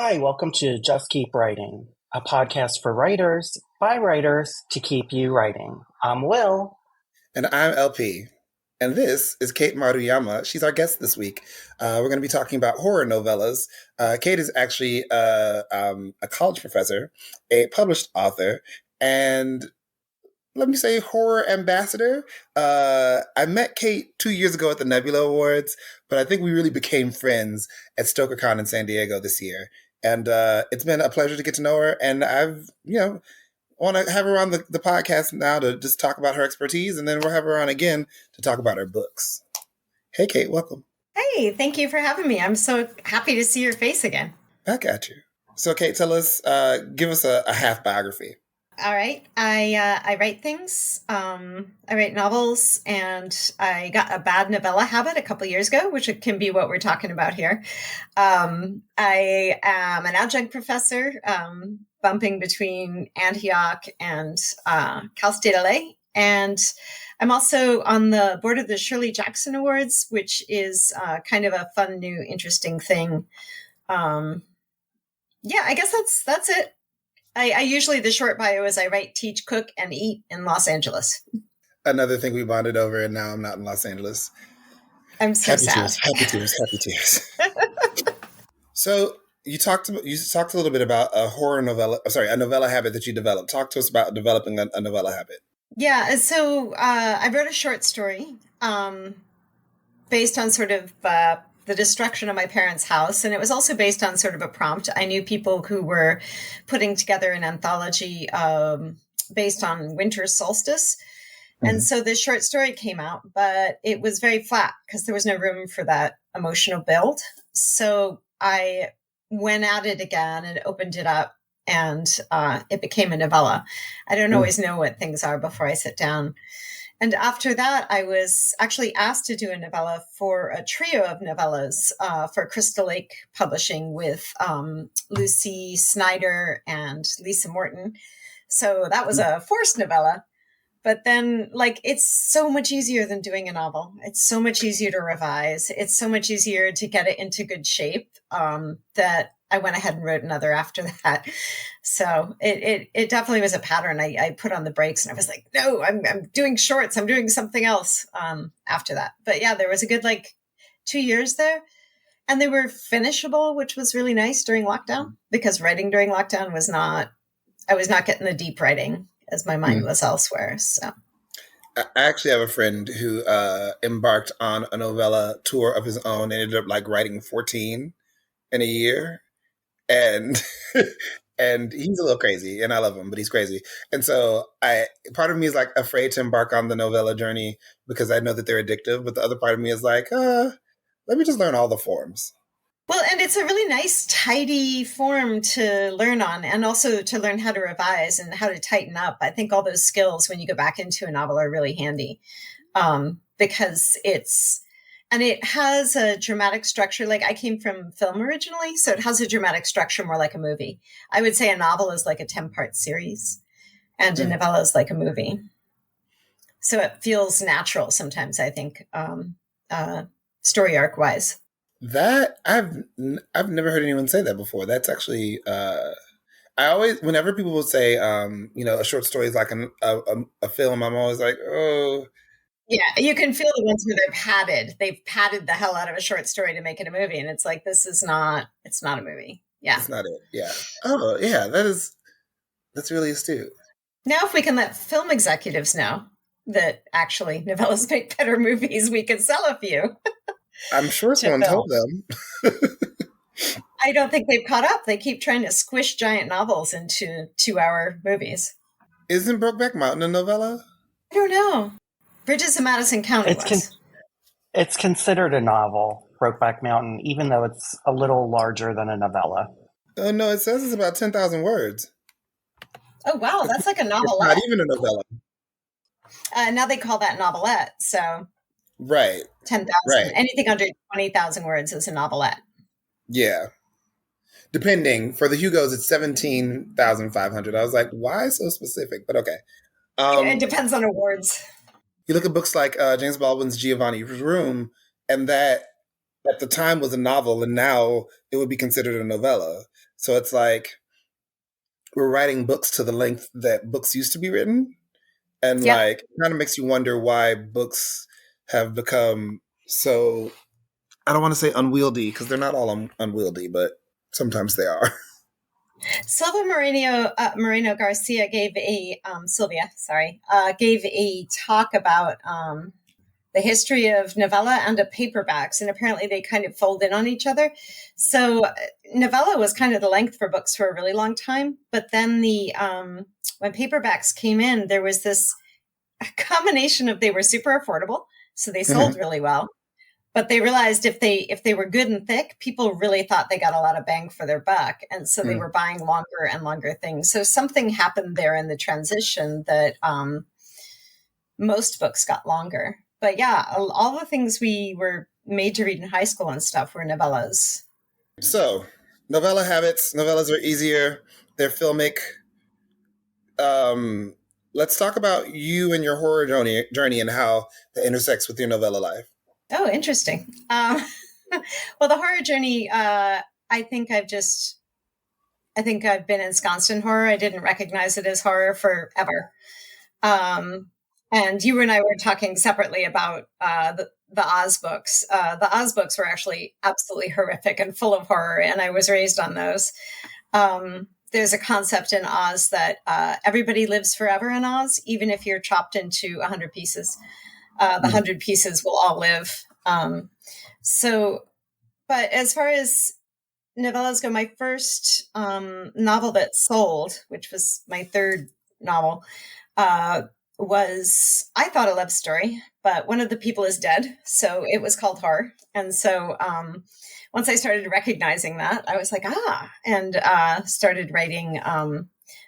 Hi, welcome to Just Keep Writing, a podcast for writers by writers to keep you writing. I'm Will. And I'm LP. And this is Kate Maruyama. She's our guest this week. We're going to be talking about horror novellas. Kate is actually a college professor, a published author, and let me say horror ambassador. I met Kate 2 years ago at the Nebula Awards, but I think we really became friends at StokerCon in San Diego this year. And it's been a pleasure to get to know her. And I want to have her on the podcast now to just talk about her expertise, and then we'll have her on again to talk about her books. Hey, Kate, welcome. Hey, thank you for having me. I'm so happy to see your face again. Back at you. So, Kate, tell us, give us a half biography. All right. I write things. I write novels, and I got a bad novella habit a couple years ago, which can be what we're talking about here. I am an adjunct professor, bumping between Antioch and Cal State LA. And I'm also on the board of the Shirley Jackson Awards, which is kind of a fun, new, interesting thing. I guess that's it. I usually, the short bio is I write, teach, cook, and eat in Los Angeles. Another thing we bonded over, and now I'm not in Los Angeles. I'm so sad. Happy tears. So you talked a little bit about a novella habit that you developed. Talk to us about developing a novella habit. Yeah, so I wrote a short story based on sort of the destruction of my parents' house. And it was also based on sort of a prompt. I knew people who were putting together an anthology based on winter solstice. Mm-hmm. And so this short story came out, but it was very flat because there was no room for that emotional build. So I went at it again and opened it up, and it became a novella. I don't always know what things are before I sit down. And after that, I was actually asked to do a novella for a trio of novellas for Crystal Lake Publishing with Lucy Snyder and Lisa Morton. So that was a forced novella. But then, it's so much easier than doing a novel. It's so much easier to revise. It's so much easier to get it into good shape that I went ahead and wrote another after that. So it definitely was a pattern. I put on the brakes and I was like, no, I'm doing shorts. I'm doing something else after that. But yeah, there was a good 2 years there. And they were finishable, which was really nice during lockdown, because writing during lockdown I was not getting the deep writing as my mind was elsewhere. So I actually have a friend who embarked on a novella tour of his own and ended up writing 14 in a year. And and he's a little crazy, and I love him, but he's crazy. And so part of me is afraid to embark on the novella journey because I know that they're addictive. But the other part of me is let me just learn all the forms. Well, and it's a really nice, tidy form to learn on, and also to learn how to revise and how to tighten up. I think all those skills when you go back into a novel are really handy because it has a dramatic structure. I came from film originally, so it has a dramatic structure more like a movie. I would say a novel is like a 10-part series, and a novella is like a movie. So it feels natural sometimes, I think, story arc wise. That I've never heard anyone say that before. That's actually whenever people will say a short story is like a film, I'm always like, oh. Yeah, you can feel the ones where they're padded. They've padded the hell out of a short story to make it a movie, and it's like it's not a movie. Yeah, it's not it. Yeah. Oh yeah, that's really astute. Now, if we can let film executives know that actually novellas make better movies, we could sell a few. I'm sure someone told them. I don't think they've caught up. They keep trying to squish giant novels into 2-hour movies. Isn't Brokeback Mountain a novella? I don't know. Bridges of Madison County It's considered a novel, Brokeback Mountain, even though it's a little larger than a novella. Oh, no, it says it's about 10,000 words. Oh, wow. That's like a novelette. It's not even a novella. Now they call that novelette, so... Right. 10,000. Right. Anything under 20,000 words is a novelette. Yeah. Depending. For the Hugos, it's 17,500. I was like, why so specific? But okay. It depends on awards. You look at books like James Baldwin's Giovanni's Room, and that at the time was a novel, and now it would be considered a novella. So it's like we're writing books to the length that books used to be written, and Yeah. like kind of makes you wonder why books have become so. I don't want to say unwieldy because they're not all unwieldy, but sometimes they are. Silva Moreno Garcia gave a gave a talk about the history of novella and of paperbacks, and apparently they kind of fold in on each other. So novella was kind of the length for books for a really long time, but then when paperbacks came in, there was this combination of they were super affordable, so they sold really well. But they realized if they were good and thick, people really thought they got a lot of bang for their buck. And so they were buying longer and longer things. So something happened there in the transition that most books got longer. But yeah, all the things we were made to read in high school and stuff were novellas. So, novella habits. Novellas are easier. They're filmic. Let's talk about you and your horror journey and how that intersects with your novella life. Oh, interesting. Well, the horror journey, I think I've been ensconced in horror. I didn't recognize it as horror forever. And you and I were talking separately about the Oz books. The Oz books were actually absolutely horrific and full of horror, and I was raised on those. There's a concept in Oz that everybody lives forever in Oz, even if you're chopped into 100 pieces. The 100 pieces will all live. But as far as novellas go, my first novel that sold, which was my third novel, was, I thought, a love story, but one of the people is dead. So it was called horror. And so once I started recognizing that, I was like, and started writing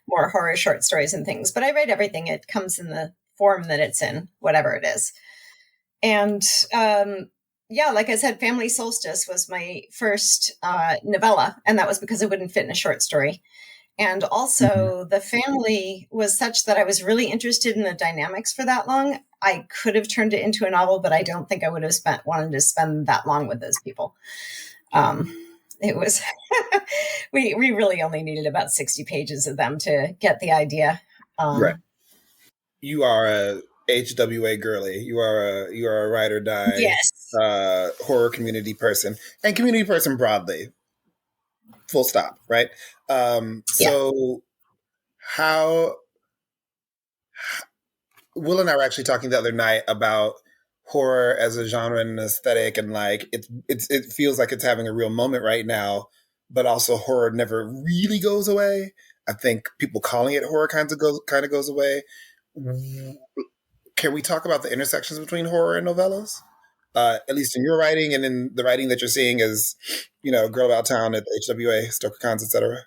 more horror short stories and things. But I write everything. It comes in the form that it's in, whatever it is. And like I said, Family Solstice was my first novella, and that was because it wouldn't fit in a short story. And also the family was such that I was really interested in the dynamics for that long. I could have turned it into a novel, but I don't think I would have wanted to spend that long with those people. It was, we really only needed about 60 pages of them to get the idea. Right. You are a HWA girly. You are a ride or die horror community person and community person broadly. Full stop. Right. So how Will and I were actually talking the other night about horror as a genre and an aesthetic, and like it feels like it's having a real moment right now, but also horror never really goes away. I think people calling it horror kind of goes away. Can we talk about the intersections between horror and novellas? At least in your writing and in the writing that you're seeing as, Girl About Town at the HWA, Stoker Cons, etc.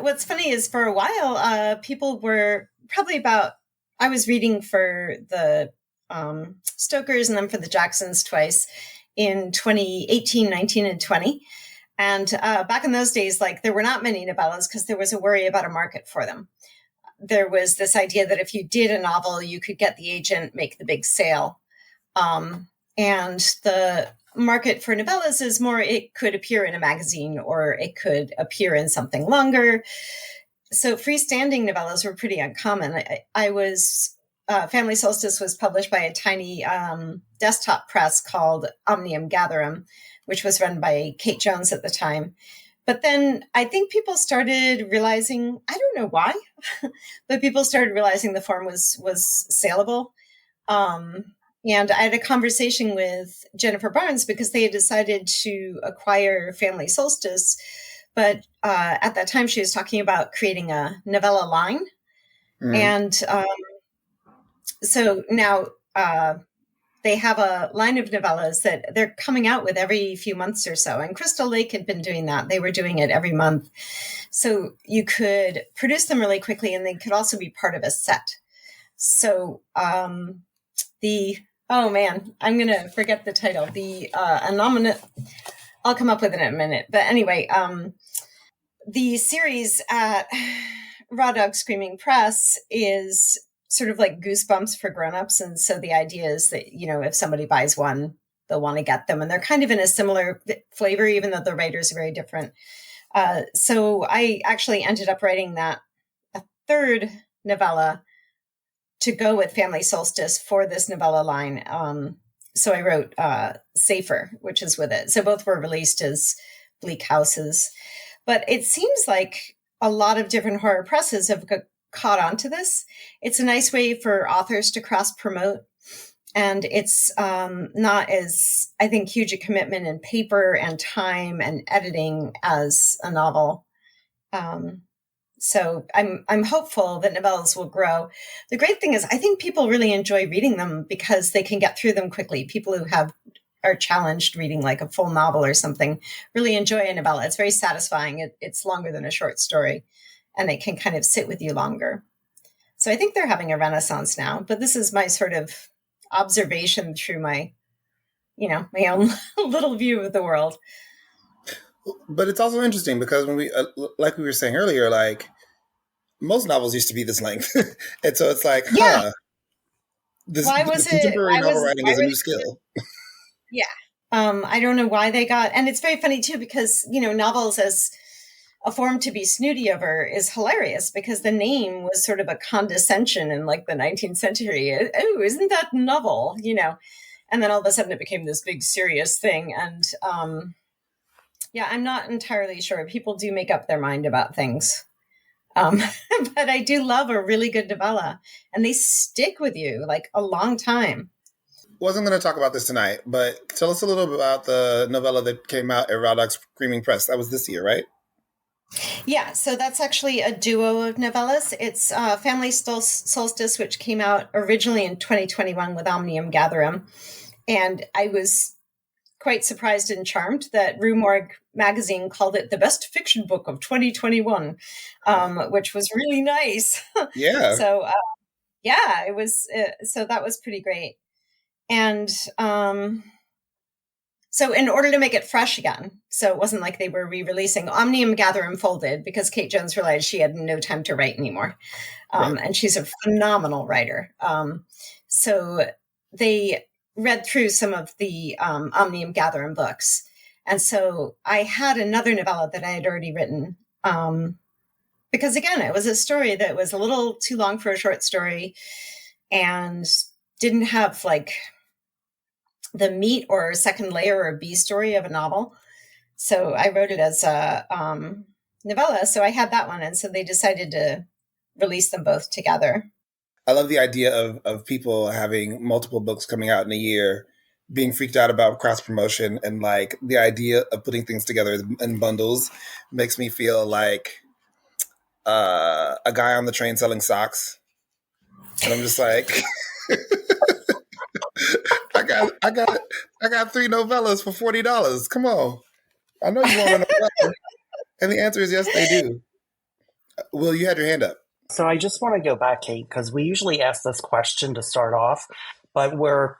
What's funny is for a while, people were probably I was reading for the Stokers and then for the Jacksons twice in 2018, 19, and 20. And back in those days, there were not many novellas because there was a worry about a market for them. There was this idea that if you did a novel, you could get the agent, make the big sale. And the market for novellas is more, it could appear in a magazine or it could appear in something longer. So freestanding novellas were pretty uncommon. Family Solstice was published by a tiny desktop press called Omnium Gatherum, which was run by Kate Jones at the time. But then I think people started realizing, I don't know why, but people started realizing the form was saleable. And I had a conversation with Jennifer Barnes because they had decided to acquire Family Solstice. But at that time, she was talking about creating a novella line. And so now they have a line of novellas that they're coming out with every few months or so. And Crystal Lake had been doing that. They were doing it every month. So you could produce them really quickly, and they could also be part of a set. So I'm going to forget the title. The I'll come up with it in a minute. But anyway, the series at Raw Dog Screaming Press is sort of like Goosebumps for grownups. And so the idea is that, if somebody buys one, they'll want to get them. And they're kind of in a similar flavor, even though the writers are very different. So I actually ended up writing a third novella to go with Family Solstice for this novella line. So I wrote Safer, which is with it. So both were released as Bleak Houses. But it seems like a lot of different horror presses have caught on to this. It's a nice way for authors to cross-promote. And it's not as, I think, huge a commitment in paper and time and editing as a novel. So I'm hopeful that novellas will grow. The great thing is I think people really enjoy reading them because they can get through them quickly. People who are challenged reading like a full novel or something really enjoy a novella. It's very satisfying. It's longer than a short story, and it can kind of sit with you longer. So I think they're having a renaissance now, but this is my sort of observation through my own little view of the world. But it's also interesting because when we, like we were saying earlier, like most novels used to be this length. And so it's like, contemporary novel writing is a new skill. Yeah. I don't know why they got, and it's very funny too, because, novels as a form to be snooty over is hilarious because the name was sort of a condescension in like the 19th century. Oh, isn't that novel? And then all of a sudden it became this big serious thing. And, I'm not entirely sure. People do make up their mind about things. But I do love a really good novella, and they stick with you like a long time. Wasn't going to talk about this tonight, but tell us a little bit about the novella that came out at Raw Dog Screaming Press. That was this year, right? Yeah, so that's actually a duo of novellas. It's Family Solstice, which came out originally in 2021 with Omnium Gatherum. And I was quite surprised and charmed that Rue Morgue magazine called it the best fiction book of 2021, which was really nice. Yeah. So, it was, so that was pretty great. And so in order to make it fresh again, so it wasn't like they were re-releasing, Omnium Gatherum folded because Kate Jones realized she had no time to write anymore. And she's a phenomenal writer. So they read through some of the Omnium Gatherum books. And so I had another novella that I had already written because, again, it was a story that was a little too long for a short story and didn't have like the meat or second layer or B story of a novel. So I wrote it as a novella. So I had that one. And so they decided to release them both together. I love the idea of people having multiple books coming out in a year, being freaked out about cross promotion, and like the idea of putting things together in bundles makes me feel like a guy on the train selling socks. And I'm just like, I got 3 novellas for $40. Come on. I know you want a novella. And the answer is yes, they do. Will, you had your hand up. So I just want to go back, Kate, because we usually ask this question to start off, but we're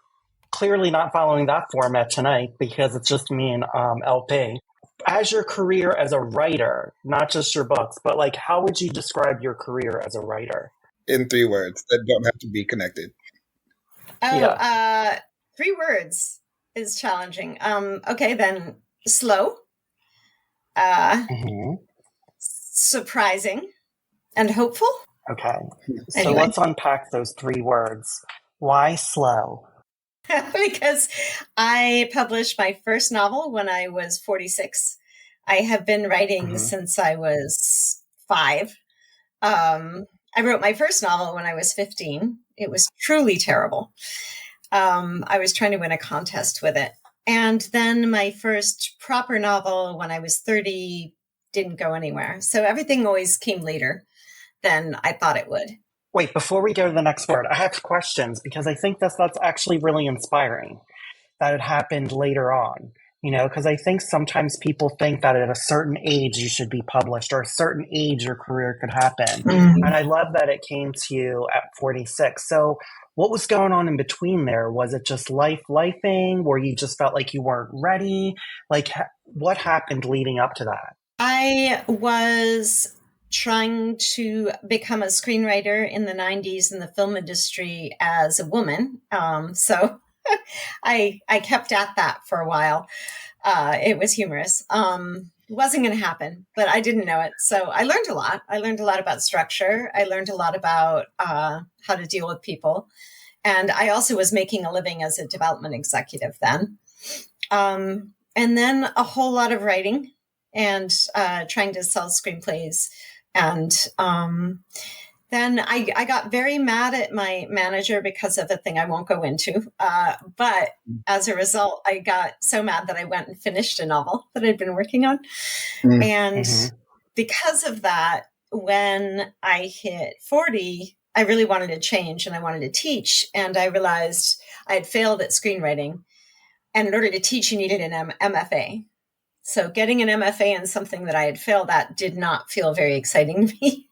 clearly not following that format tonight because it's just me and LP. As your career as a writer, not just your books, but like, how would you describe your career as a writer? In 3 words that don't have to be connected. 3 words is challenging. Okay, then slow, surprising, and hopeful. Okay, so Anyway. Let's unpack those 3 words. Why slow? Because I published my first novel when I was 46. I have been writing since I was 5. I wrote my first novel when I was 15. It was truly terrible. I was trying to win a contest with it. And then my first proper novel when I was 30 didn't go anywhere. So everything always came later than I thought it would. Wait, before we go to the next word, I have questions because I think that's actually really inspiring that it happened later on. Because I think sometimes people think that at a certain age you should be published or a certain age your career could happen. And I love that it came to you at 46. So what was going on in between there? Was it just lifing where you just felt like you weren't ready? Like what happened leading up to that? I was trying to become a screenwriter in the 90s in the film industry as a woman. So I kept at that for a while. It was humorous. It wasn't going to happen, but I didn't know it. So I learned a lot. I learned a lot about structure. I learned a lot about how to deal with people. And I also was making a living as a development executive then. And then a whole lot of writing and trying to sell screenplays. And then I got very mad at my manager because of a thing I won't go into. But as a result, I got so mad that I went and finished a novel that I'd been working on. And because of that, when I hit 40, I really wanted to change and I wanted to teach. And I realized I had failed at screenwriting. And in order to teach, you needed an MFA. So getting an MFA in something that I had failed at did not feel very exciting to me.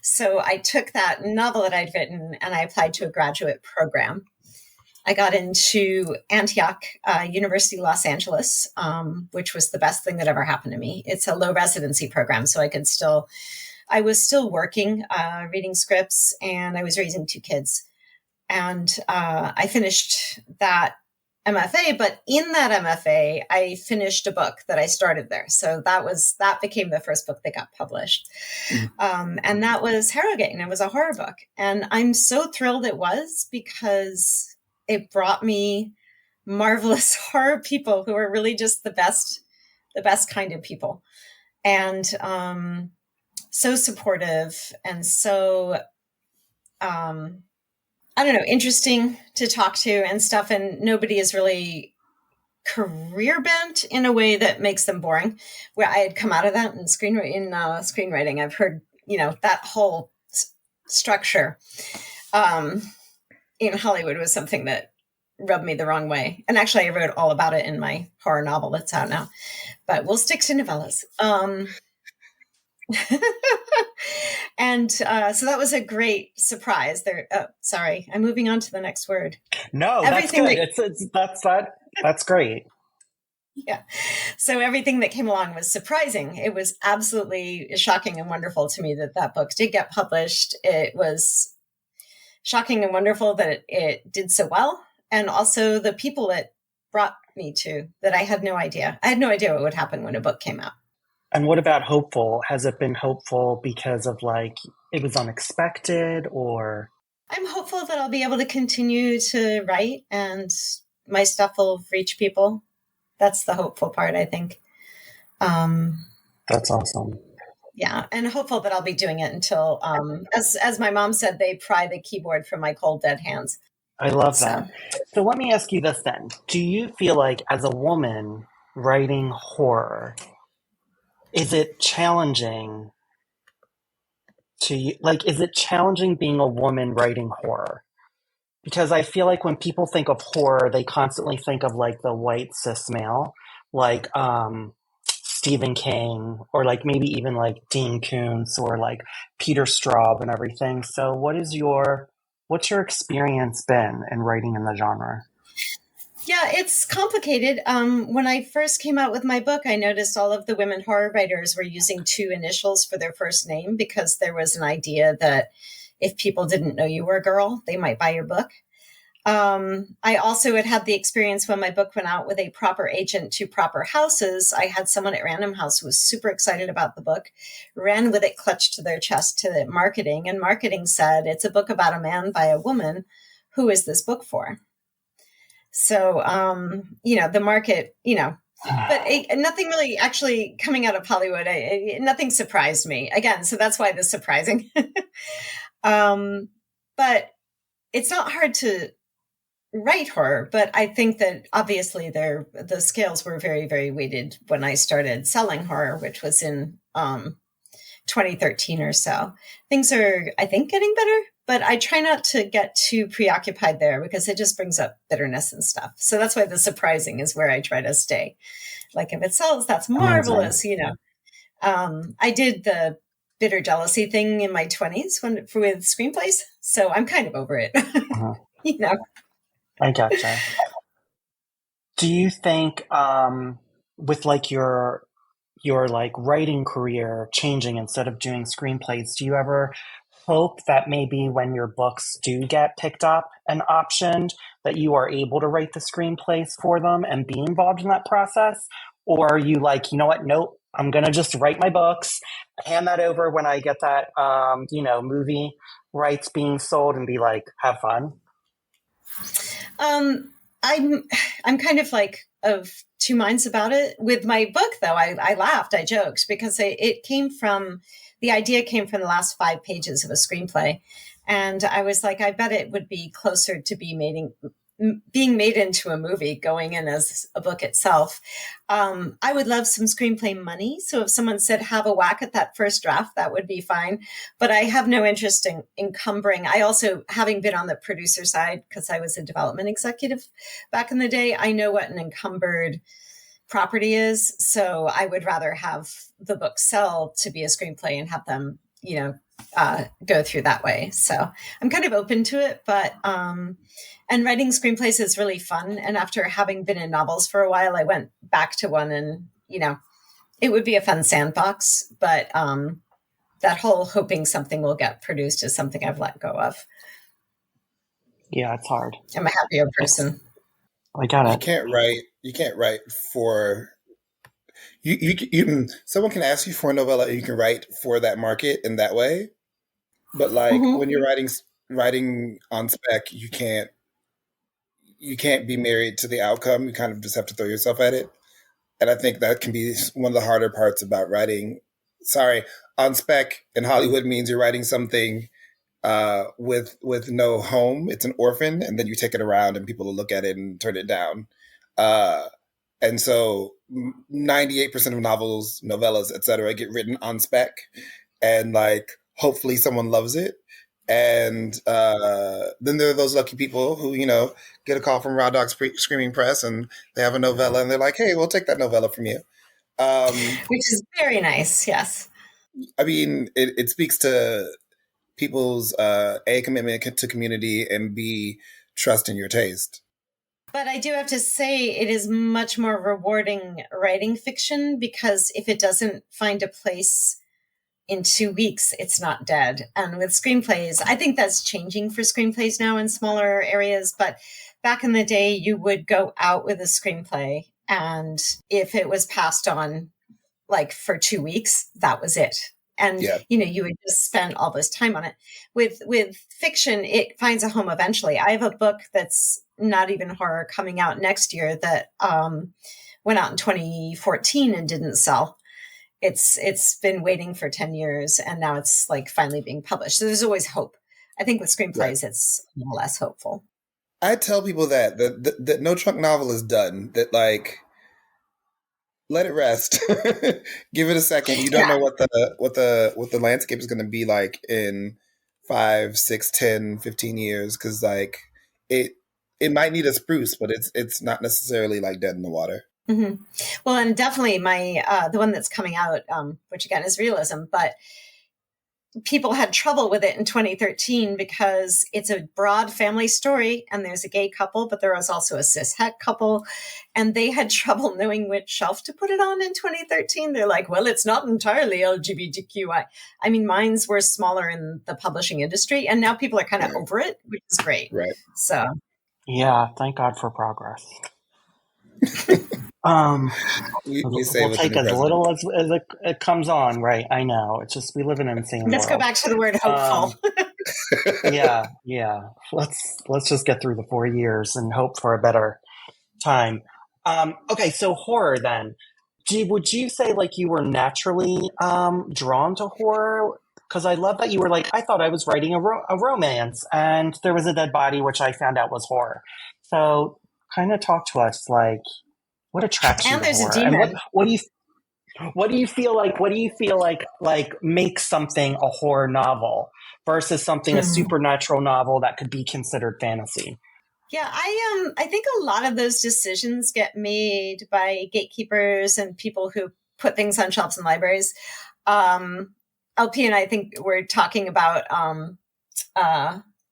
So I took that novel that I'd written and I applied to a graduate program. I got into Antioch University, Los Angeles, which was the best thing that ever happened to me. It's a low residency program, so I was still working, reading scripts, and I was raising 2 kids. And I finished that MFA, but in that MFA, I finished a book that I started there. So that became the first book that got published. And that was Harrogate, and it was a horror book. And I'm so thrilled it was, because it brought me marvelous horror people who are really just the best kind of people. And so supportive and so I don't know, interesting to talk to and stuff. And nobody is really career bent in a way that makes them boring, where I had come out of that in screenwriting. I've heard, that whole structure in Hollywood was something that rubbed me the wrong way. And actually I wrote all about it in my horror novel that's out now, but we'll stick to novellas. And so that was a great surprise there. Sorry, I'm moving on to the next word. No, everything that's good. That's great. Yeah. So everything that came along was surprising. It was absolutely shocking and wonderful to me that book did get published. It was shocking and wonderful that it did so well. And also the people it brought me to that I had no idea. I had no idea what would happen when a book came out. And what about hopeful? Has it been hopeful because of it was unexpected, or? I'm hopeful that I'll be able to continue to write and my stuff will reach people. That's the hopeful part, I think. That's awesome. Yeah. And hopeful that I'll be doing it until, as my mom said, they pry the keyboard from my cold, dead hands. I love that. So let me ask you this then. Do you feel like as a woman writing horror, is it challenging is it challenging being a woman writing horror? Because I feel like when people think of horror, they constantly think of the white cis male, Stephen King, or maybe even Dean Koontz or Peter Straub and everything. So what's your experience been in writing in the genre? Yeah, it's complicated. When I first came out with my book, I noticed all of the women horror writers were using 2 initials for their first name because there was an idea that if people didn't know you were a girl, they might buy your book. I also had the experience when my book went out with a proper agent to proper houses. I had someone at Random House who was super excited about the book, ran with it clutched to their chest to the marketing, and marketing said, it's a book about a man by a woman. Who is this book for? So, the market, but nothing really actually coming out of Hollywood, nothing surprised me again. So that's why this surprising. But it's not hard to write horror, but I think that obviously the scales were very, very weighted when I started selling horror, which was in 2013 or so. Things are, I think, getting better, but I try not to get too preoccupied there because it just brings up bitterness and stuff. So that's why the surprising is where I try to stay. If it sells, that's marvelous, I did the bitter jealousy thing in my 20s with screenplays, so I'm kind of over it. I gotcha. Do you think with your writing career changing instead of doing screenplays, do you ever hope that maybe when your books do get picked up and optioned, that you are able to write the screenplays for them and be involved in that process? Or are you like, you know what? Nope, I'm going to just write my books, hand that over when I get that, movie rights being sold and be like, have fun? I'm kind of like of two minds about it. With my book, though, I laughed, I joked, because the idea came from the last 5 pages of a screenplay. And I was like, I bet it would be closer to being made into a movie going in as a book itself. I would love some screenplay money. So if someone said, have a whack at that first draft, that would be fine. But I have no interest in encumbering. I also, having been on the producer side, because I was a development executive back in the day, I know what an encumbered property is. So I would rather have the book sell to be a screenplay and have them, go through that way. So I'm kind of open to it, but, and writing screenplays is really fun. And after having been in novels for a while, I went back to one and, it would be a fun sandbox, but, that whole hoping something will get produced is something I've let go of. Yeah, it's hard. I'm a happier person. I got it. You can't write for you. Someone can ask you for a novella and you can write for that market in that way. But like when you're writing on spec, you can't be married to the outcome. You kind of just have to throw yourself at it. And I think that can be one of the harder parts about writing. Sorry, on spec in Hollywood means you're writing something with no home. It's an orphan, and then you take it around and people will look at it and turn it down. And so 98% of novels, novellas, etc., get written on spec, and like hopefully someone loves it. And then there are those lucky people who, get a call from Raw Dog Screaming Press and they have a novella and they're like, hey, we'll take that novella from you. Which is very nice, yes. I mean, it speaks to people's A, commitment to community, and B, trust in your taste. But I do have to say it is much more rewarding writing fiction, because if it doesn't find a place in 2 weeks, it's not dead. And with screenplays, I think that's changing for screenplays now in smaller areas. But back in the day, you would go out with a screenplay, and if it was passed on like for 2 weeks, that was it. And, you would just spend all this time on it. With fiction, it finds a home eventually. I have a book that's not even horror coming out next year that went out in 2014 and didn't sell. It's been waiting for 10 years and now it's like finally being published. So there's always hope. I think with screenplays, It's a little less hopeful. I tell people that No Trunk Novel is done, that like, let it rest. Give it a second. You don't know what the landscape is going to be like in 5, 6, 10, 15 years. Cause like it might need a spruce, but it's not necessarily like dead in the water. Mm-hmm. Well, and definitely my, the one that's coming out, which again is realism, but people had trouble with it in 2013 because it's a broad family story and there's a gay couple, but there was also a cishet couple, and they had trouble knowing which shelf to put it on in 2013. They're like, well, it's not entirely LGBTQI. I mean, minds were smaller in the publishing industry, and now people are kind of over it, which is great. Right. So. Yeah, thank God for progress. We'll take as little as it comes on, right? I know. It's just we live in an insane world. Let's go back to the word hopeful. Yeah. Let's just get through the 4 years and hope for a better time. Okay, so horror then. Would you say like you were naturally drawn to horror? Because I love that you were like, I thought I was writing a romance and there was a dead body, which I found out was horror. So kind of talk to us, like, what attracts you to horror? A demon. And what do you feel like makes something a horror novel versus something a supernatural novel that could be considered fantasy? Yeah, I think a lot of those decisions get made by gatekeepers and people who put things on shelves in libraries. LP and I think we're talking about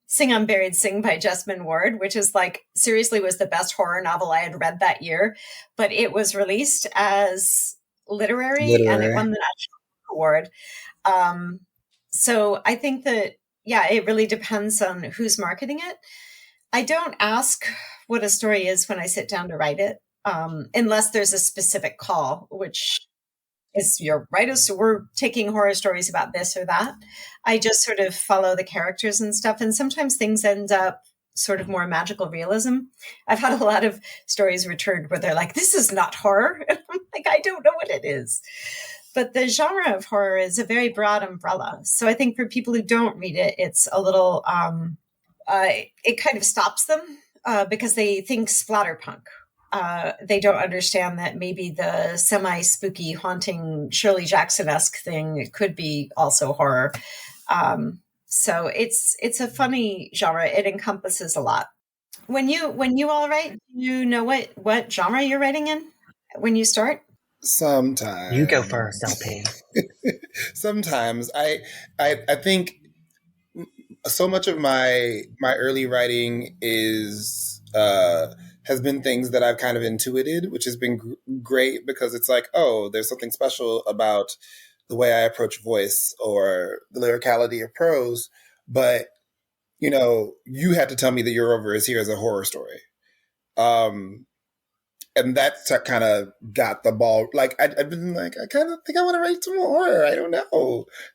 Sing Unburied Sing by Jesmyn Ward, which is like, seriously was the best horror novel I had read that year, but it was released as literary. And it won the National Book Award. So I think that yeah, it really depends on who's marketing it. I don't ask what a story is when I sit down to write it, unless there's a specific call, which is your writers, so we're taking horror stories about this or that. I just sort of follow the characters and stuff. And sometimes things end up sort of more magical realism. I've had a lot of stories returned where they're like, this is not horror. And I'm like, I don't know what it is. But the genre of horror is a very broad umbrella. So I think for people who don't read it, it's a little, it kind of stops them because they think splatterpunk. They don't understand that maybe the semi-spooky, haunting, Shirley Jackson-esque thing could be also horror. So it's a funny genre. It encompasses a lot. When you all write, do you know what genre you're writing in when you start? Sometimes. You go first, LP. Sometimes. I think so much of my early writing is has been things that I've kind of intuited, which has been great because it's like, oh, there's something special about the way I approach voice or the lyricality of prose. But, you know, you had to tell me that Your Over Is Here as a horror story. And that's kind of got the ball. Like, I've been like, I kind of think I want to write some more horror. I don't know. I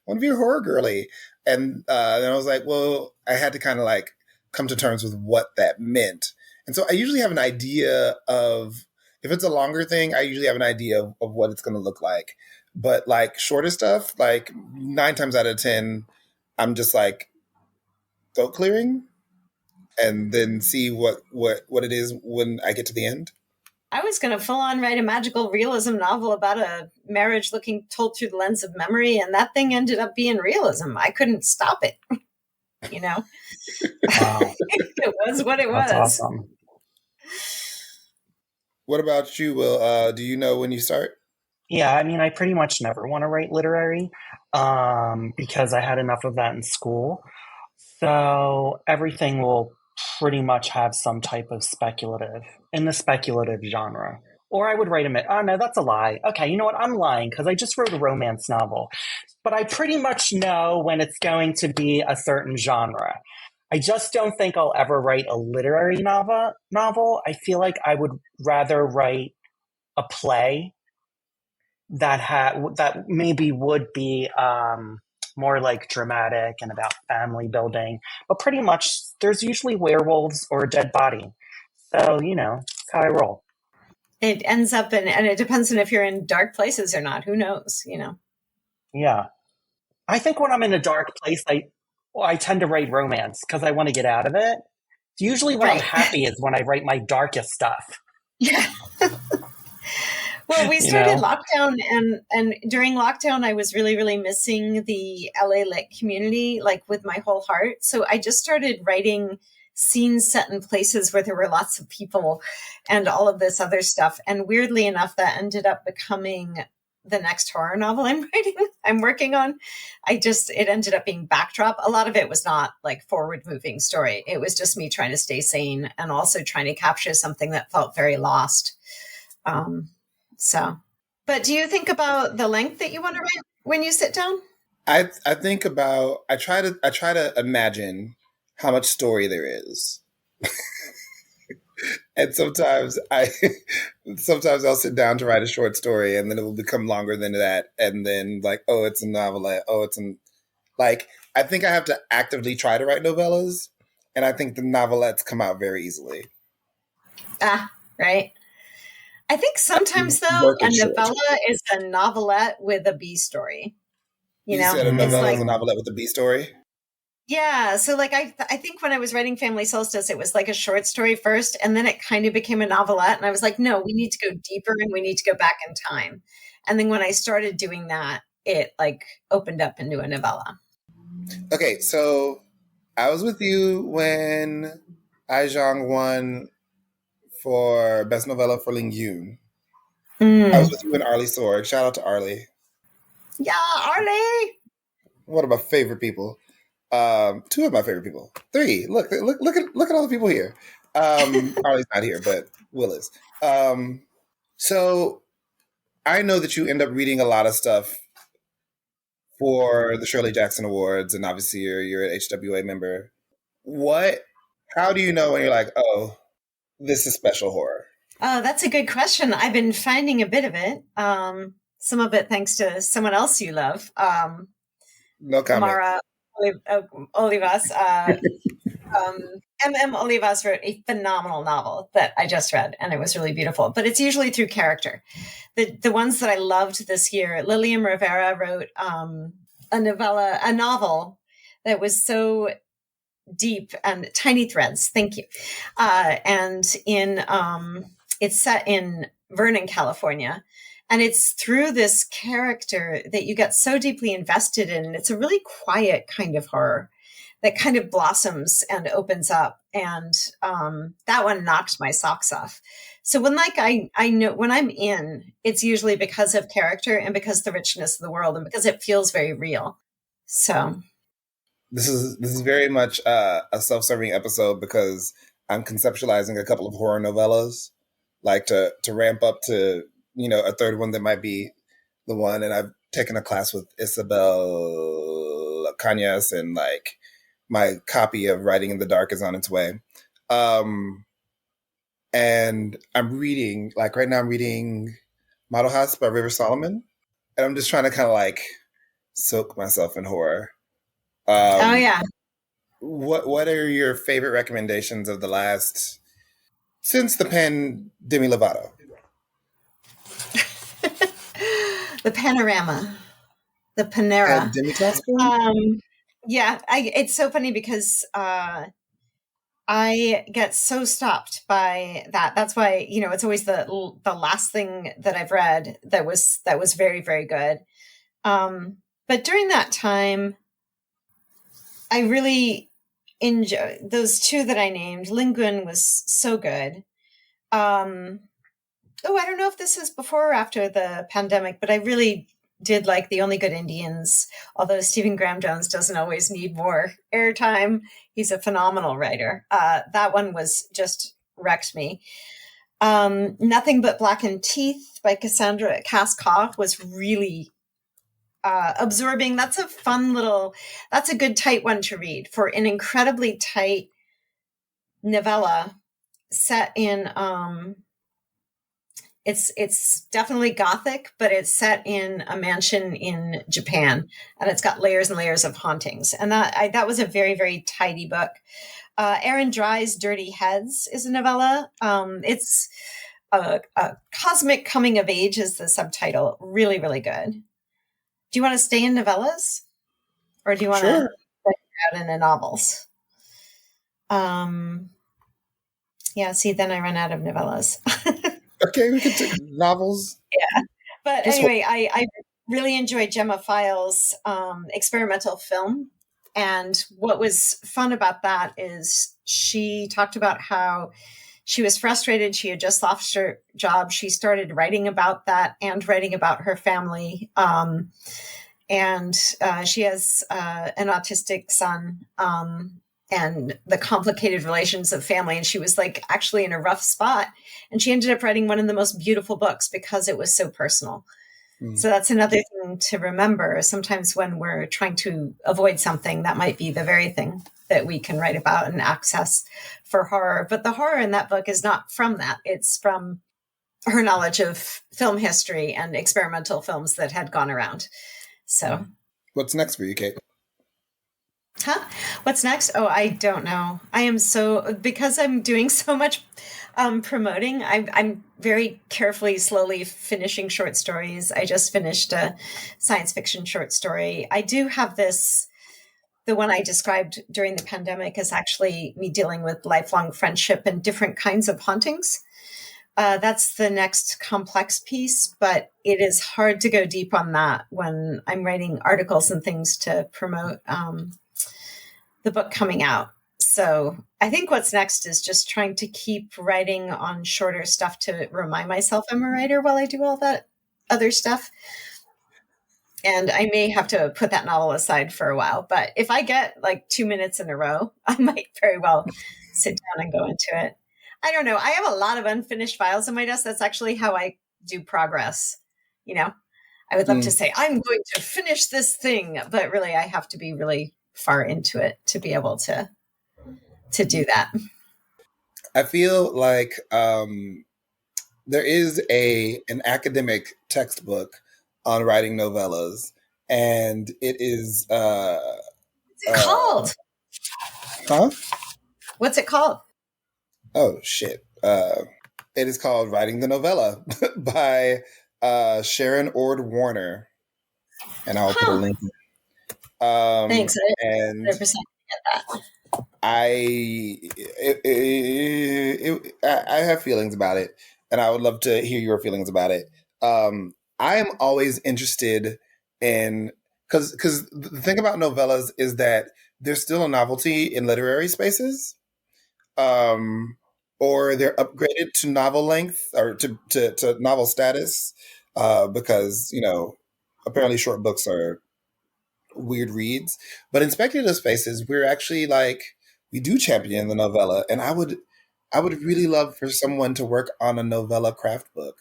want to be a horror girly. And then I was like, well, I had to kind of like come to terms with what that meant. And so I usually have an idea of, if it's a longer thing, I usually have an idea of what it's going to look like. But like shorter stuff, like 9 times out of 10, I'm just like throat clearing and then see what it is when I get to the end. I was going to full on write a magical realism novel about a marriage told through the lens of memory. And that thing ended up being realism. I couldn't stop it. You know, Wow. It was what it was. That's awesome. What about you, Will? Do you know when you start? Yeah, I mean, I pretty much never want to write literary because I had enough of that in school. So everything will pretty much have some type of speculative in the speculative genre. Or I would write oh no, that's a lie. Okay, you know what? I'm lying because I just wrote a romance novel. But I pretty much know when it's going to be a certain genre. I just don't think I'll ever write a literary novel. I feel like I would rather write a play that maybe would be more like dramatic and about family building. But pretty much there's usually werewolves or a dead body. So, you know, that's how I roll. It ends up and it depends on if you're in dark places or not. Who knows, you know? Yeah. I think when I'm in a dark place, I tend to write romance because I want to get out of it. Usually when I'm happy is when I write my darkest stuff. Yeah. Well, we started lockdown and during lockdown, I was really, really missing the LA Lit community, like with my whole heart. So I just started writing scenes set in places where there were lots of people and all of this other stuff. And weirdly enough, that ended up becoming the next horror novel I'm working on. It ended up being backdrop. A lot of it was not like forward moving story. It was just me trying to stay sane and also trying to capture something that felt very lost. But do you think about the length that you want to write when you sit down? I think about, I try to imagine how much story there is. And sometimes I'll sit down to write a short story and then it will become longer than that. And then like, oh, it's a novelette. Oh, I think I have to actively try to write novellas. And I think the novelettes come out very easily. Right. I think sometimes though, a novella is a novelette with a B story. You know, said a novella is a novelette with a B story? Yeah. So like, I think when I was writing Family Solstice, it was like a short story first, and then it kind of became a novelette. And I was like, no, we need to go deeper and we need to go back in time. And then when I started doing that, it like opened up into a novella. Okay. So I was with you when Aizhang won for Best Novella for Ling Yun. I was with you and Arlie Sorg. Shout out to Arlie. Yeah, Arlie! One of my favorite people. 2 of my favorite people. 3. Look at all the people here. Arlie's not here, but Will is. So I know that you end up reading a lot of stuff for the Shirley Jackson Awards, and obviously you're an HWA member. How do you know when you're like, oh, this is special horror? Oh, that's a good question. I've been finding a bit of it. Some of it thanks to someone else you love, No comment. Mara Olivas. M.M. Olivas wrote a phenomenal novel that I just read, and it was really beautiful. But it's usually through character. The ones that I loved this year, Lilian Rivera wrote a novel that was so deep and Tiny Threads. Thank you. And it's set in Vernon, California. And it's through this character that you get so deeply invested in. And it's a really quiet kind of horror that kind of blossoms and opens up. And that one knocked my socks off. So when I know when I'm in, it's usually because of character and because of the richness of the world and because it feels very real. So this is very much a self-serving episode because I'm conceptualizing a couple of horror novellas, like to ramp up to, a third one that might be the one. And I've taken a class with Isabel Cañas, and like my copy of Writing in the Dark is on its way. And I'm reading, like right now I'm reading Model House by River Solomon. And I'm just trying to kind of like soak myself in horror. Oh yeah. What are your favorite recommendations of the last, since the pen Demi Lovato? The Panorama. The Panera. And Demi Tatspoon? Yeah, it's so funny because I get so stopped by that. That's why, it's always the last thing that I've read that was very, very good. But during that time, I really enjoy those two that I named. Linguin was so good. I don't know if this is before or after the pandemic, but I really did like The Only Good Indians, although Stephen Graham Jones doesn't always need more airtime. He's a phenomenal writer. That one was just wrecked me. Nothing But Blackened Teeth by Cassandra Cass-Cobb was really absorbing. That's a good tight one to read for an incredibly tight novella set in, it's definitely Gothic, but it's set in a mansion in Japan, and it's got layers and layers of hauntings. And that was a very, very tidy book. Aaron Dry's Dirty Heads is a novella. It's a cosmic coming of age is the subtitle. Really, really good. Do you want to stay in novellas, or do you want to break out into novels? Yeah. See, then I run out of novellas. Okay, we can take novels. Yeah. But anyway, I really enjoyed Gemma Files' experimental film. And what was fun about that is she talked about how she was frustrated. She had just lost her job. She started writing about that and writing about her family. And she has an autistic son. And the complicated relations of family. And she was like actually in a rough spot. And she ended up writing one of the most beautiful books because it was so personal. Mm. So that's another thing to remember. Sometimes when we're trying to avoid something, that might be the very thing that we can write about and access for horror. But the horror in that book is not from that. It's from her knowledge of film history and experimental films that had gone around. So what's next for you, Kate? Huh? What's next? Oh, I don't know. Because I'm doing so much promoting, I'm very carefully, slowly finishing short stories. I just finished a science fiction short story. I do have the one I described during the pandemic is actually me dealing with lifelong friendship and different kinds of hauntings. That's the next complex piece, but it is hard to go deep on that when I'm writing articles and things to promote the book coming out. So I think what's next is just trying to keep writing on shorter stuff to remind myself I'm a writer while I do all that other stuff. And I may have to put that novel aside for a while, but if I get like 2 minutes in a row, I might very well sit down and go into it. I don't know. I have a lot of unfinished files on my desk. That's actually how I do progress. I would love to say, I'm going to finish this thing, but really I have to be really far into it to be able to do that. I feel like there is an academic textbook on writing novellas, and it is What's it called? Huh? What's it called? Oh shit. It is called Writing the Novella by Sharon Ord Warner. And I'll put a link. Thanks. And 100% get that. I have feelings about it, and I would love to hear your feelings about it. I am always interested in, because the thing about novellas is that there's still a novelty in literary spaces, or they're upgraded to novel length or to novel status, because apparently short books are weird reads. But in speculative spaces, we're actually we do champion the novella, and I would really love for someone to work on a novella craft book.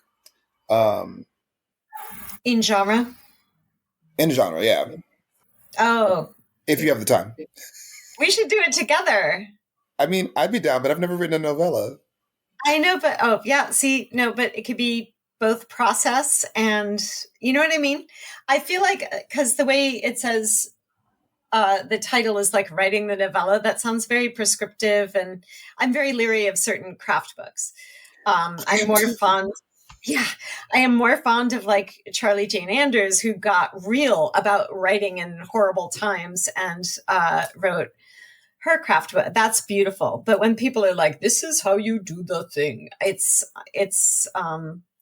In genre? In genre, yeah. Oh. If you have the time. We should do it together. I mean, I'd be down, but I've never written a novella. I know, but but it could be both process and, you know what I mean? I feel like, because the way it says the title is like writing the novella, that sounds very prescriptive, and I'm very leery of certain craft books. I'm more fond. Yeah, I am more fond of like Charlie Jane Anders, who got real about writing in horrible times and wrote her craft book. That's beautiful. But when people are like, "This is how you do the thing," it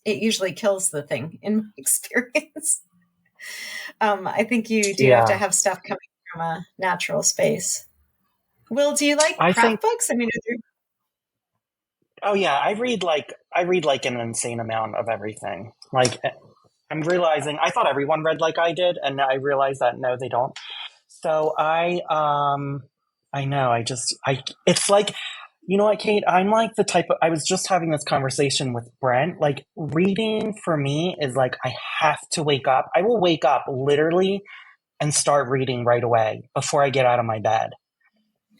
usually kills the thing in my experience. I think you do have to have stuff coming from a natural space. Will, do you like craft books? I mean, oh yeah, I read like an insane amount of everything. Like, I'm realizing I thought everyone read like I did, and I realized that no, they don't. So I know, it's like, you know what, Kate, I'm like the type of, I was just having this conversation with Brent, like reading for me is like, I have to wake up. I will wake up literally and start reading right away before I get out of my bed.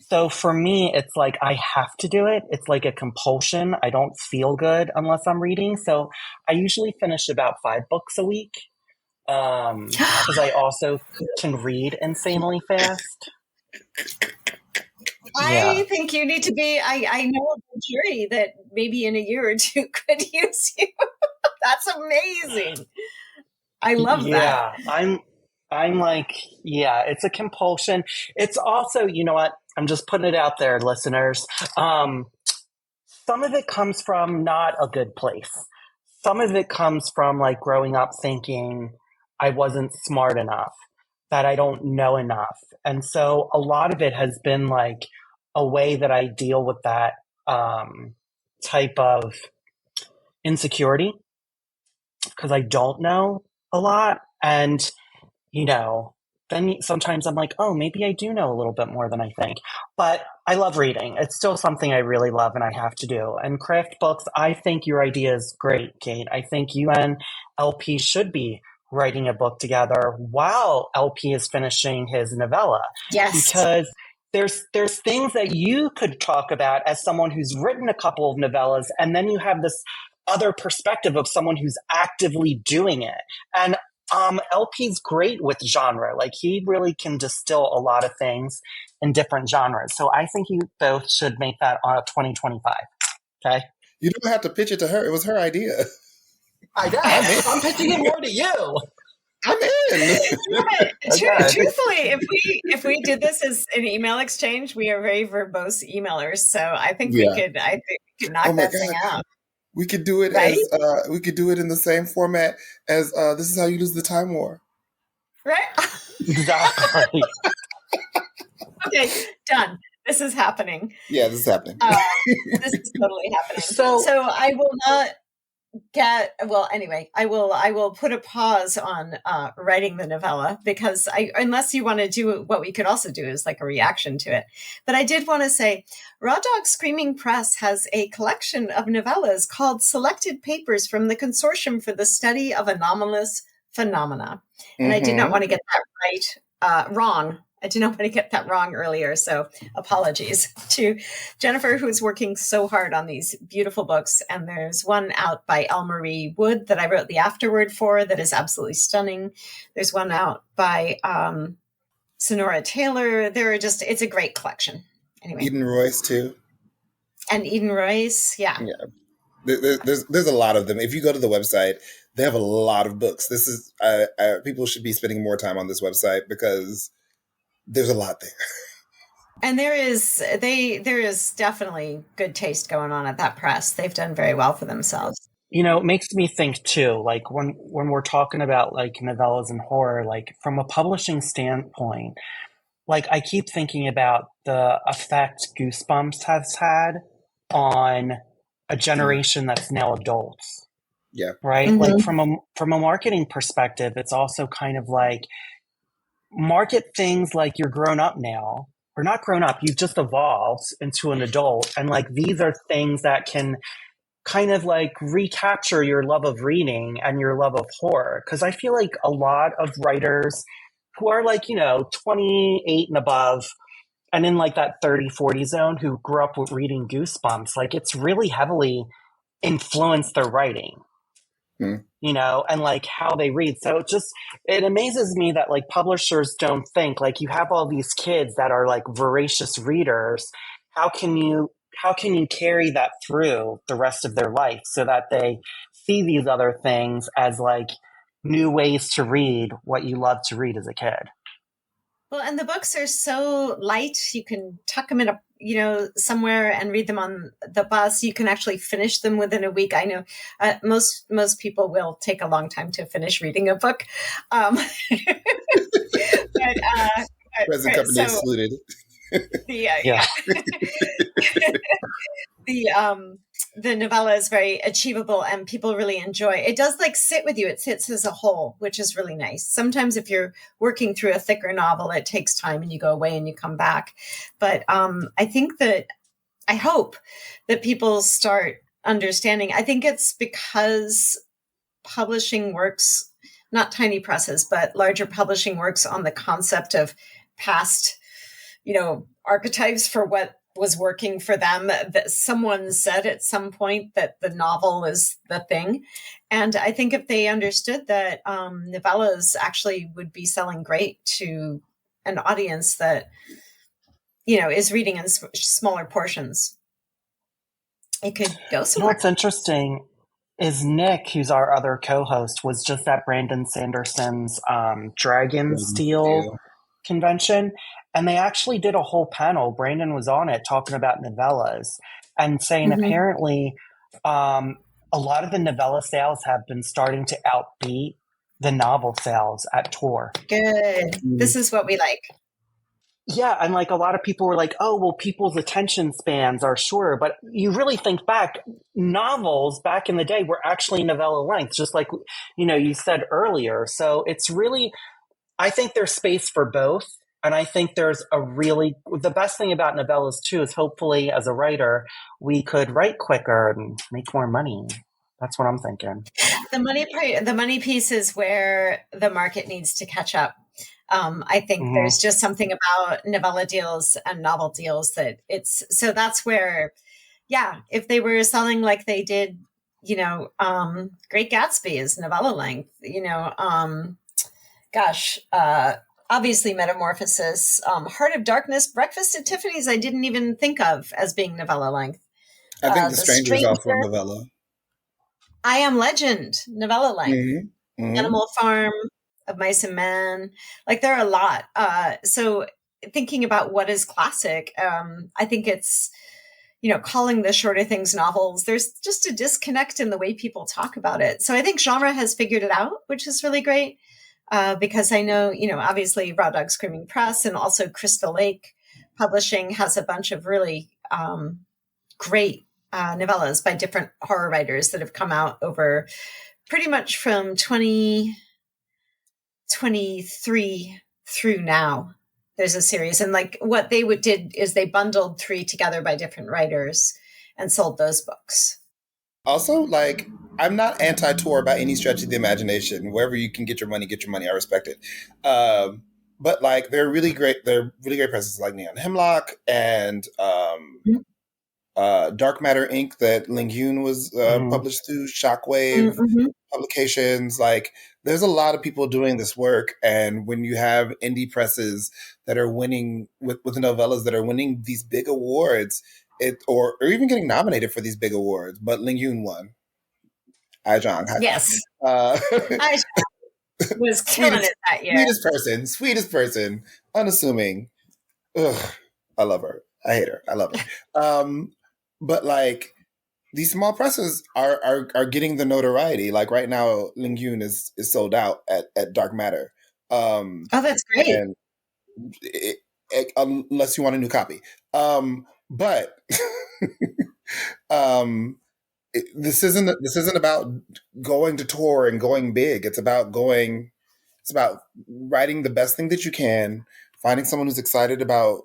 So for me, it's like, I have to do it. It's like a compulsion. I don't feel good unless I'm reading. So I usually finish about 5 books a week. Because I also can read insanely fast. I think you need to be, I know of a jury that maybe in a year or 2 could use you. That's amazing. I love that. Yeah, I'm like, yeah, it's a compulsion. It's also, you know what? I'm just putting it out there, listeners. Some of it comes from not a good place. Some of it comes from like growing up thinking I wasn't smart enough, that I don't know enough. And so a lot of it has been like a way that I deal with that type of insecurity, because I don't know a lot. And, then sometimes I'm like, oh, maybe I do know a little bit more than I think. But I love reading. It's still something I really love and I have to do. And craft books, I think your idea is great, Kate. I think you and LP should be writing a book together while LP is finishing his novella. Yes. Because there's things that you could talk about as someone who's written a couple of novellas, and then you have this other perspective of someone who's actively doing it. And LP's great with genre. Like, he really can distill a lot of things in different genres. So I think you both should make that on a 2025. Okay? You don't have to pitch it to her. It was her idea. I guess. I'm pitching it more to you. I'm in. Truthfully, if we did this as an email exchange, we are very verbose emailers. So I think we could knock that thing out. We could do it right? as we could do it in the same format as this is how you lose the time war. Right? Exactly. Okay, done. This is happening. Yeah, this is happening. This is totally happening. So I will not I will put a pause on writing the novella, because unless you want to do what we could also do is like a reaction to it. But I did want to say, Raw Dog Screaming Press has a collection of novellas called Selected Papers from the Consortium for the Study of Anomalous phenomena. And I did not want to get that wrong. I did not want to get that wrong earlier. So apologies to Jennifer, who's working so hard on these beautiful books. And there's one out by L. Marie Wood that I wrote the afterword for that is absolutely stunning. There's one out by Sonora Taylor. It's a great collection. Anyway. Eden Royce too. And Eden Royce, yeah. There's a lot of them. If you go to the website, they have a lot of books. This is people should be spending more time on this website because there's a lot there. And there is definitely good taste going on at that press. They've done very well for themselves. You know, it makes me think too, like when we're talking about like novellas and horror, like from a publishing standpoint, like I keep thinking about the effect Goosebumps has had on a generation that's now adults. Yeah. Right? Mm-hmm. Like from a marketing perspective, it's also kind of like market things like you're grown up now, or not grown up, you've just evolved into an adult. And like these are things that can kind of like recapture your love of reading and your love of horror. Because I feel like a lot of writers who are like, 28 and above and in like that 30, 40 zone who grew up with reading Goosebumps, like it's really heavily influenced their writing. And like how they read. So it amazes me that like publishers don't think like you have all these kids that are like voracious readers. How can you carry that through the rest of their life so that they see these other things as like new ways to read what you love to read as a kid? Well, and the books are so light. You can tuck them in somewhere and read them on the bus. You can actually finish them within a week. I know most people will take a long time to finish reading a book. Present company excluded. The novella is very achievable and people really enjoy it. It does like sit with you. It sits as a whole, which is really nice. Sometimes if you're working through a thicker novel, it takes time and you go away and you come back. But I hope that people start understanding. I think it's because publishing works, not tiny presses, but larger publishing works on the concept of past, archetypes for what was working for them. That someone said at some point that the novel is the thing. And I think if they understood that novellas actually would be selling great to an audience that, is reading in smaller portions, it could go somewhere. What's interesting is Nick, who's our other co-host, was just at Brandon Sanderson's Dragon Steel convention. And they actually did a whole panel. Brandon was on it talking about novellas and saying apparently a lot of the novella sales have been starting to outbeat the novel sales at tour. Good. This is what we like. Yeah. And like a lot of people were like, oh, well, people's attention spans are shorter. But you really think back, novels back in the day were actually novella length, just like, you said earlier. So it's really, I think there's space for both. And I think the best thing about novellas too is hopefully as a writer, we could write quicker and make more money. That's what I'm thinking. The money piece is where the market needs to catch up. I think there's just something about novella deals and novel deals so that's where, if they were selling like they did, Great Gatsby is novella length, obviously Metamorphosis, Heart of Darkness, Breakfast at Tiffany's, I didn't even think of as being novella length. I think The Stranger is also a novella. I Am Legend, novella length. Animal Farm, Of Mice and Men. Like there are a lot. So thinking about what is classic, I think it's, calling the shorter things novels, there's just a disconnect in the way people talk about it. So I think genre has figured it out, which is really great. Because I know, obviously Raw Dog Screaming Press and also Crystal Lake Publishing has a bunch of really great novellas by different horror writers that have come out over pretty much from 2023 through now. There's a series. And like what they did is they bundled 3 together by different writers and sold those books. Also, like, I'm not anti-tour by any stretch of the imagination. Wherever you can get your money, get your money. I respect it. But like, they're really great. They're really great presses like Neon Hemlock and Dark Matter Inc. that Linktr.ee was published through Shockwave Publications. Like, there's a lot of people doing this work, and when you have indie presses that are winning with novellas that are winning these big awards, or even getting nominated for these big awards, but Linktr.ee won. Hi, John. Yes. Uh, I was killing it that year. Sweetest person, unassuming. Ugh, I love her. I hate her. I love her. But like, these small presses are getting the notoriety. Like right now, Linktr.ee is sold out at Dark Matter. Oh, that's great. And unless you want a new copy. But this isn't about going to tour and going big. It's about writing the best thing that you can, finding someone who's excited about,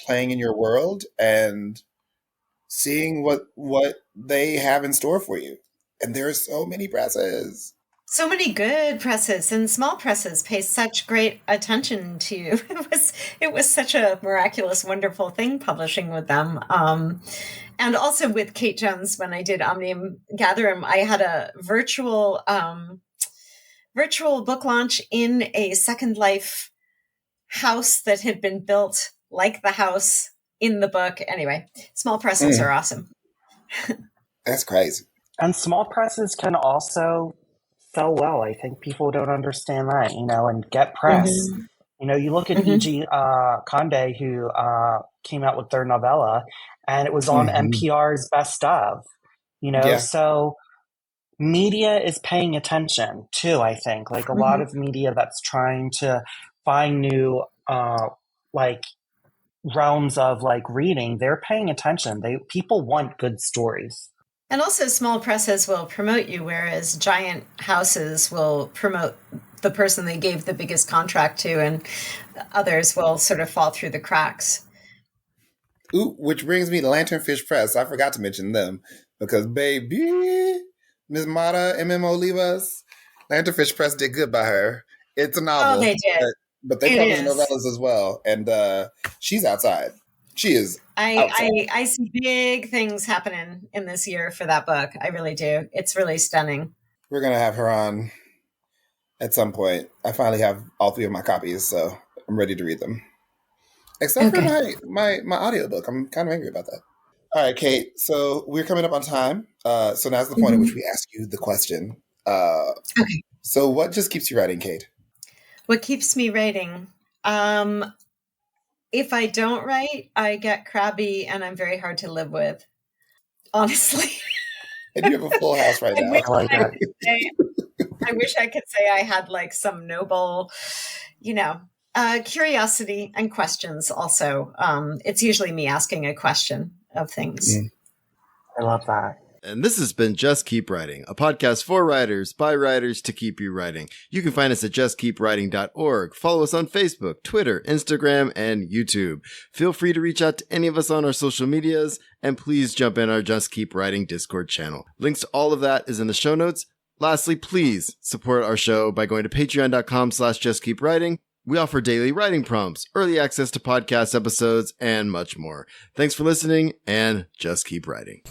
playing in your world and seeing what they have in store for you. And there are so many presses. So many good presses, and small presses pay such great attention to you. It was such a miraculous, wonderful thing publishing with them. And also with Kate Jones, when I did Omnium Gatherum, I had a virtual book launch in a Second Life house that had been built like the house in the book. Anyway, small presses are awesome. That's crazy. And small presses can also sell well. I think people don't understand that, and get press. You look at E.G. Conde, who came out with their novella, and it was on NPR's Best Of, so media is paying attention too, I think. Like a lot of media that's trying to find new, realms of reading, they're paying attention. People want good stories. And also small presses will promote you, whereas giant houses will promote the person they gave the biggest contract to, and others will sort of fall through the cracks. Ooh, which brings me to Lanternfish Press. I forgot to mention them because, baby, Ms. Mata MMO Olivas, Lanternfish Press did good by her. It's a novel. Oh, they did. But they publish novellas as well. And she's outside. She is outside. I see big things happening in this year for that book. I really do. It's really stunning. We're going to have her on at some point. I finally have all 3 of my copies, so I'm ready to read them. Except for my audiobook. I'm kind of angry about that. All right, Kate. So we're coming up on time. So now's the point at which we ask you the question. Okay. So what just keeps you writing, Kate? What keeps me writing? If I don't write, I get crabby and I'm very hard to live with. Honestly. And you have a full house right now. I wish I could say I had some noble, curiosity and questions also. It's usually me asking a question of things. I love that. And this has been Just Keep Writing, a podcast for writers, by writers, to keep you writing. You can find us at justkeepwriting.org. Follow us on Facebook, Twitter, Instagram, and YouTube. Feel free to reach out to any of us on our social medias, and please jump in our Just Keep Writing Discord channel. Links to all of that is in the show notes. Lastly, please support our show by going to patreon.com/justkeepwriting. We offer daily writing prompts, early access to podcast episodes, and much more. Thanks for listening, and just keep writing.